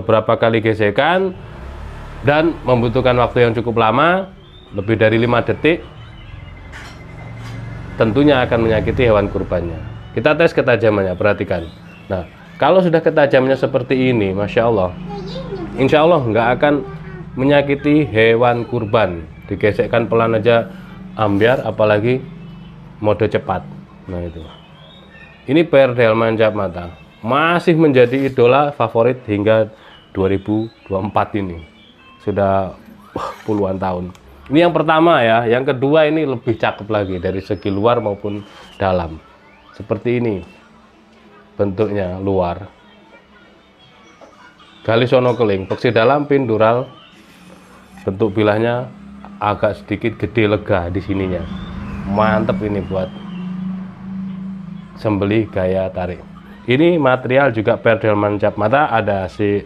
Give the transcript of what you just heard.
beberapa kali gesekan dan membutuhkan waktu yang cukup lama, lebih dari 5 detik, tentunya akan menyakiti hewan kurbannya. Kita tes ketajamannya, perhatikan. Nah, kalau sudah ketajamannya seperti ini, Masya Allah, insya Allah nggak akan menyakiti hewan kurban. Digesekkan pelan aja ambyar, apalagi mode cepat. Nah itu, ini PR delman cap mata masih menjadi idola favorit hingga 2024 ini, sudah puluhan tahun. Ini yang pertama ya. Yang kedua ini lebih cakep lagi dari segi luar maupun dalam. Seperti ini bentuknya luar. Galisono keling, peksi dalam pindural. Bentuk bilahnya agak sedikit gede, lega di sininya. Mantep ini buat sembelih gaya tarik. Ini material juga per delman cap mata, ada si